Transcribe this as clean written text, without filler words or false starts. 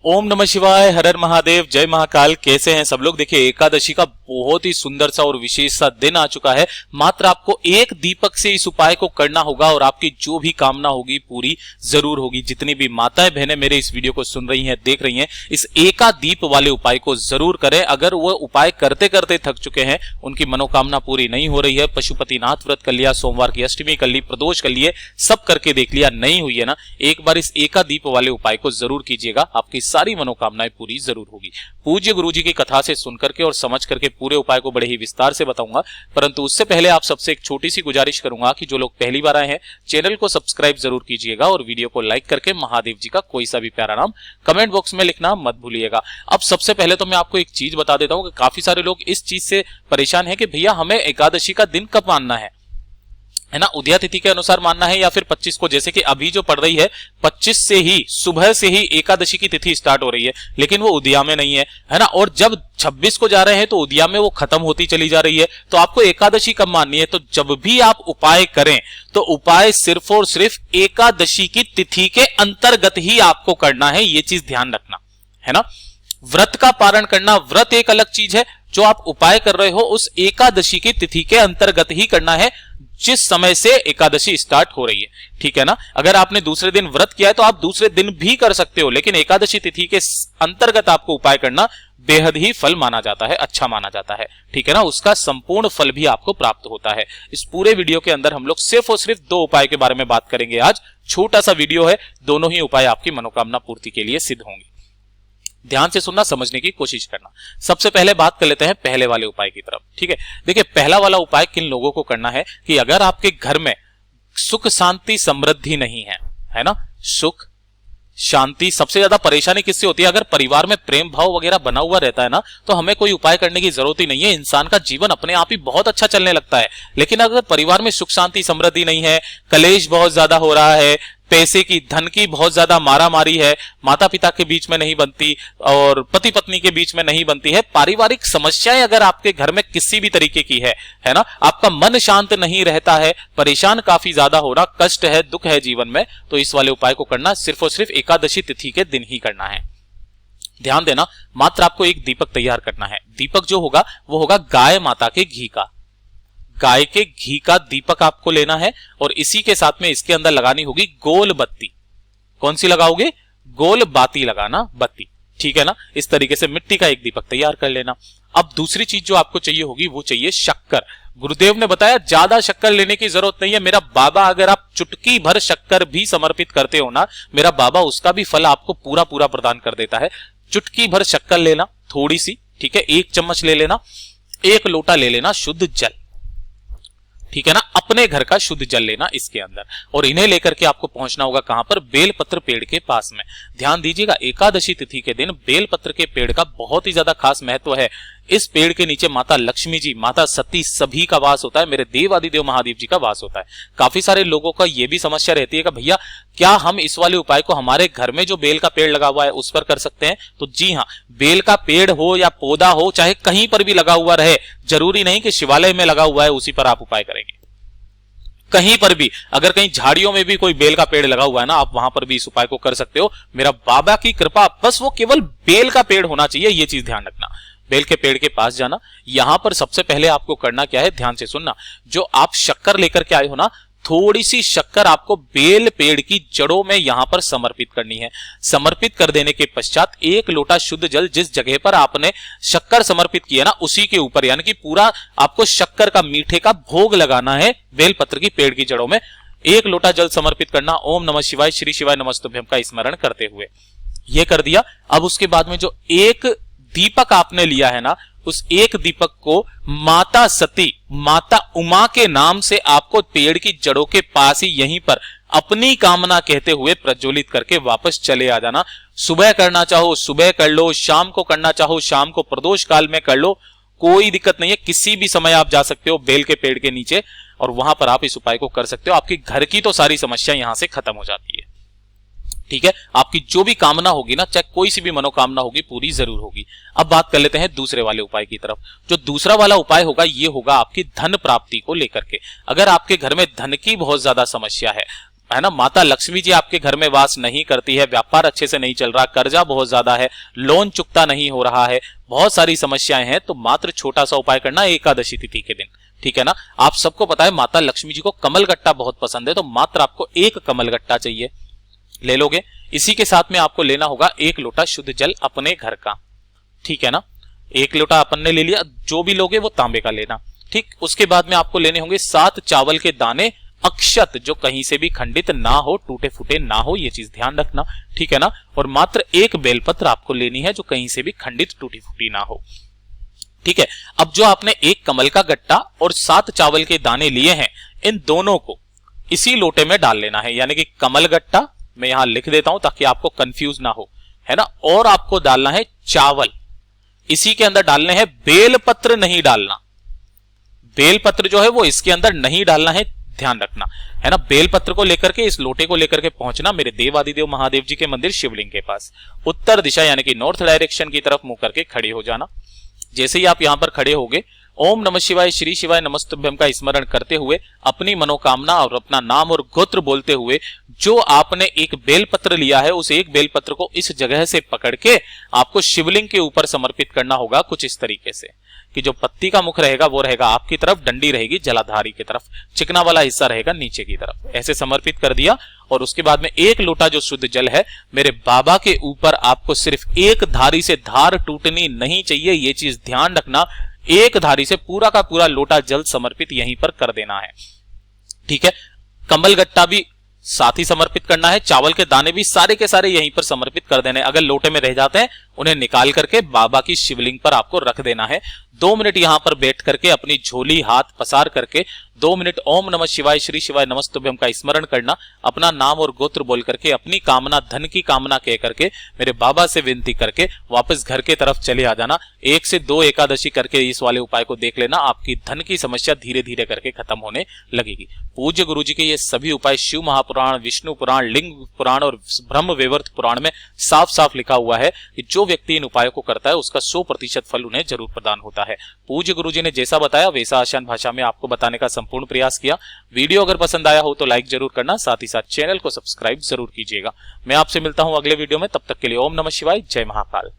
ओम नमः शिवाय, हर हर महादेव, जय महाकाल। कैसे हैं सब लोग। देखिए, एकादशी का बहुत ही सुंदर सा और विशेष सा दिन आ चुका है। मात्र आपको एक दीपक से इस उपाय को करना होगा और आपकी जो भी कामना होगी पूरी जरूर होगी। जितनी भी माताएं बहनें मेरे इस वीडियो को सुन रही हैं, देख रही हैं, इस एका दीप वाले उपाय को जरूर करें। अगर वो उपाय करते करते थक चुके हैं, उनकी मनोकामना पूरी नहीं हो रही है, पशुपतिनाथ व्रत कर लिया, सोमवार की अष्टमी कर ली, प्रदोष कर लिए, सब करके देख लिया, नहीं हुई है ना, एक बार इस एका दीप वाले उपाय को जरूर कीजिएगा। आपकी सारी मनोकामनाएं पूरी जरूर होगी। पूज्य गुरुजी की कथा से सुन करके और समझ करके पूरे उपाय को बड़े ही विस्तार से बताऊंगा, परंतु उससे पहले आप सबसे एक छोटी सी गुजारिश करूंगा कि जो लोग पहली बार आए हैं, चैनल को सब्सक्राइब जरूर कीजिएगा और वीडियो को लाइक करके महादेव जी का कोई सा भी प्यारा नाम कमेंट बॉक्स में लिखना मत भूलिएगा। अब सबसे पहले तो मैं आपको एक चीज बता देता हूं कि काफी सारे लोग इस चीज से परेशान है कि भैया हमें एकादशी का दिन कब मानना है ना, उदया तिथि के अनुसार मानना है या फिर 25 को। जैसे कि अभी जो पड़ रही है 25 से ही, सुबह से ही एकादशी की तिथि स्टार्ट हो रही है, लेकिन वो उदया में नहीं है ना। और जब 26 को जा रहे हैं तो उदया में वो खत्म होती चली जा रही है। तो आपको एकादशी कब माननी है, तो जब भी आप उपाय करें तो उपाय सिर्फ और सिर्फ एकादशी की तिथि के अंतर्गत ही आपको करना है। ये चीज ध्यान रखना है ना। व्रत का पारण करना, व्रत एक अलग चीज है, जो आप उपाय कर रहे हो उस एकादशी की तिथि के अंतर्गत ही करना है, जिस समय से एकादशी स्टार्ट हो रही है, ठीक है ना। अगर आपने दूसरे दिन व्रत किया है तो आप दूसरे दिन भी कर सकते हो, लेकिन एकादशी तिथि के अंतर्गत आपको उपाय करना बेहद ही फल माना जाता है, अच्छा माना जाता है, ठीक है ना। उसका संपूर्ण फल भी आपको प्राप्त होता है। इस पूरे वीडियो के अंदर हम लोग सिर्फ और सिर्फ 2 उपाय के बारे में बात करेंगे आज। छोटा सा वीडियो है, दोनों ही उपाय आपकी मनोकामना पूर्ति के लिए सिद्ध होंगे। ध्यान से सुनना, समझने की कोशिश करना। सबसे पहले बात कर लेते हैं पहले वाले उपाय की तरफ, ठीक है। देखिए, पहला वाला उपाय किन लोगों को करना है कि अगर आपके घर में सुख शांति समृद्धि नहीं है ना, सुख शांति, सबसे ज्यादा परेशानी किससे होती है, अगर परिवार में प्रेम भाव वगैरह बना हुआ रहता है ना, तो हमें कोई उपाय करने की जरूरत ही नहीं है। इंसान का जीवन अपने आप ही बहुत अच्छा चलने लगता है। लेकिन अगर परिवार में सुख शांति समृद्धि नहीं है, कलेश बहुत ज्यादा हो रहा है, पैसे की, धन की बहुत ज्यादा मारामारी है, माता पिता के बीच में नहीं बनती और पति पत्नी के बीच में नहीं बनती है, पारिवारिक समस्याएं अगर आपके घर में किसी भी तरीके की है ना, आपका मन शांत नहीं रहता है, परेशान काफी ज्यादा हो रहा, कष्ट है, दुख है जीवन में, तो इस वाले उपाय को करना सिर्फ और सिर्फ एकादशी तिथि के दिन ही करना है। ध्यान देना, मात्र आपको एक दीपक तैयार करना है। दीपक जो होगा वो होगा गाय माता के घी का, गाय के घी का दीपक आपको लेना है और इसी के साथ में इसके अंदर लगानी होगी गोल बत्ती। कौन सी लगाओगे, गोल बाती लगाना, बत्ती, ठीक है ना। इस तरीके से मिट्टी का एक दीपक तैयार कर लेना। अब दूसरी चीज जो आपको चाहिए होगी वो चाहिए शक्कर। गुरुदेव ने बताया ज्यादा शक्कर लेने की जरूरत नहीं है। मेरा बाबा, अगर आप चुटकी भर शक्कर भी समर्पित करते हो ना, मेरा बाबा उसका भी फल आपको पूरा पूरा प्रदान कर देता है। चुटकी भर शक्कर लेना, थोड़ी सी, ठीक है, 1 चम्मच ले लेना, 1 लोटा ले लेना शुद्ध जल, ठीक है ना, अपने घर का शुद्ध जल लेना इसके अंदर, और इन्हें लेकर के आपको पहुंचना होगा कहां पर, बेलपत्र पेड़ के पास में। ध्यान दीजिएगा, एकादशी तिथि के दिन बेलपत्र के पेड़ का बहुत ही ज्यादा खास महत्व है। इस पेड़ के नीचे माता लक्ष्मी जी, माता सती, सभी का वास होता है, मेरे देव आदिदेव महादेव जी का वास होता है। काफी सारे लोगों का यह भी समस्या रहती है कि भैया क्या हम इस वाले उपाय को हमारे घर में जो बेल का पेड़ लगा हुआ है उस पर कर सकते हैं, तो जी हाँ, बेल का पेड़ हो या पौधा हो, चाहे कहीं पर भी लगा हुआ रहे, जरूरी नहीं कि शिवालय में लगा हुआ है उसी पर आप उपाय करेंगे। कहीं पर भी, अगर कहीं झाड़ियों में भी कोई बेल का पेड़ लगा हुआ है ना, आप वहां पर भी इस उपाय को कर सकते हो। मेरा बाबा की कृपा, बस वो केवल बेल का पेड़ होना चाहिए, ये चीज ध्यान रखना। बेल के पेड़ के पास जाना, यहां पर सबसे पहले आपको करना क्या है, ध्यान से सुनना। जो आप शक्कर लेकर के आए हो ना, थोड़ी सी शक्कर आपको बेल पेड़ की जड़ों में यहां पर समर्पित करनी है। समर्पित कर देने के पश्चात 1 लोटा शुद्ध जल जिस जगह पर आपने शक्कर समर्पित किया ना, उसी के ऊपर, यानी कि पूरा आपको शक्कर का, मीठे का भोग लगाना है बेलपत्र की पेड़ की जड़ों में। 1 लोटा जल समर्पित करना, ओम नमः शिवाय, श्री शिवाय नमस्तुभ्यम का स्मरण करते हुए। यह कर दिया। अब उसके बाद में जो एक दीपक आपने लिया है ना, उस एक दीपक को माता सती, माता उमा के नाम से आपको पेड़ की जड़ों के पास ही यहीं पर अपनी कामना कहते हुए प्रज्वलित करके वापस चले आ जाना। सुबह करना चाहो सुबह कर लो, शाम को करना चाहो शाम को, प्रदोष काल में कर लो, कोई दिक्कत नहीं है। किसी भी समय आप जा सकते हो बेल के पेड़ के नीचे और वहां पर आप इस उपाय को कर सकते हो। आपकी घर की तो सारी समस्या यहां से खत्म हो जाती है, ठीक है। आपकी जो भी कामना होगी ना, चाहे कोई सी भी मनोकामना होगी, पूरी जरूर होगी। अब बात कर लेते हैं दूसरे वाले उपाय की तरफ। जो दूसरा वाला उपाय होगा ये होगा आपकी धन प्राप्ति को लेकर के। अगर आपके घर में धन की बहुत ज्यादा समस्या है, है ना, माता लक्ष्मी जी आपके घर में वास नहीं करती है, व्यापार अच्छे से नहीं चल रहा, कर्जा बहुत ज्यादा है, लोन चुकता नहीं हो रहा है, बहुत सारी समस्याएं हैं, तो मात्र छोटा सा उपाय करना है एकादशी तिथि के दिन, ठीक है ना। आप सबको पता है माता लक्ष्मी जी को कमलगट्टा बहुत पसंद है, तो मात्र आपको एक कमलगट्टा चाहिए, ले लोगे। इसी के साथ में आपको लेना होगा 1 लोटा शुद्ध जल अपने घर का, ठीक है ना। 1 लोटा अपन ने ले लिया, जो भी लोगे वो तांबे का लेना, ठीक। उसके बाद में आपको लेने होंगे 7 चावल के दाने, अक्षत, जो कहीं से भी खंडित ना हो, टूटे फूटे ना हो, ये चीज ध्यान रखना, ठीक है ना। और मात्र 1 बेलपत्र आपको लेनी है, जो कहीं से भी खंडित टूटी फूटी ना हो, ठीक है। अब जो आपने 1 कमल का गट्टा और 7 चावल के दाने लिए हैं, इन दोनों को इसी लोटे में डाल लेना है, यानी कि कमल गट्टा मैं यहां लिख देता हूं ताकि आपको कंफ्यूज ना हो, है ना। और आपको डालना है चावल, इसी के अंदर डालने हैं, बेलपत्र नहीं डालना, बेलपत्र जो है वो इसके अंदर नहीं डालना है, ध्यान रखना, है ना। बेलपत्र को लेकर के, इस लोटे को लेकर के पहुंचना मेरे देवादिदेव महादेव जी के मंदिर शिवलिंग के पास, उत्तर दिशा यानी कि नॉर्थ डायरेक्शन की तरफ मुंह करके खड़े हो जाना। जैसे ही आप यहां पर खड़े होगे, ओम नमः शिवाय श्री शिवाय नमस्तुभ्यम का स्मरण करते हुए, अपनी मनोकामना और अपना नाम और गोत्र बोलते हुए, जो आपने 1 बेलपत्र लिया है, उस 1 बेलपत्र को इस जगह से पकड़ के आपको शिवलिंग के ऊपर समर्पित करना होगा, कुछ इस तरीके से कि जो पत्ती का मुख रहेगा वो रहेगा आपकी तरफ, डंडी रहेगी जलाधारी की तरफ, चिकना वाला हिस्सा रहेगा नीचे की तरफ, ऐसे समर्पित कर दिया। और उसके बाद में 1 लोटा जो शुद्ध जल है मेरे बाबा के ऊपर आपको सिर्फ 1 धारी से धार टूटनी नहीं चाहिए, ये चीज ध्यान रखना। 1 धारी से पूरा का पूरा लोटा जल समर्पित यहीं पर कर देना है, ठीक है। कमल गट्टा भी साथ ही समर्पित करना है, चावल के दाने भी सारे के सारे यहीं पर समर्पित कर देने। अगर लोटे में रह जाते हैं उन्हें निकाल करके बाबा की शिवलिंग पर आपको रख देना है। 2 मिनट यहां पर बैठ करके अपनी झोली हाथ पसार करके 2 मिनट ओम नमः शिवाय श्री शिवाय नमस्तुभ्यम का स्मरण करना, अपना नाम और गोत्र बोल करके, अपनी कामना, धन की कामना कह करके, मेरे बाबा से विनती करके वापस घर के तरफ चले आ जाना। 1 से 2 एकादशी करके इस वाले उपाय को देख लेना, आपकी धन की समस्या धीरे धीरे करके खत्म होने लगेगी। पूज्य गुरु जी के ये सभी उपाय शिव महापुराण, विष्णु पुराण, लिंग पुराण और ब्रह्म वैवर्त पुराण में साफ साफ लिखा हुआ है कि जो व्यक्ति इन उपायों को करता है उसका 100% फल उन्हें जरूर प्रदान होता है। पूज्य गुरु जी ने जैसा बताया वैसा आसान भाषा में आपको बताने का संपूर्ण प्रयास किया। वीडियो अगर पसंद आया हो तो लाइक जरूर करना, साथ ही साथ चैनल को सब्सक्राइब जरूर कीजिएगा। मैं आपसे मिलता हूं अगले वीडियो में, तब तक के लिए ओम नमः शिवाय, जय महाकाल।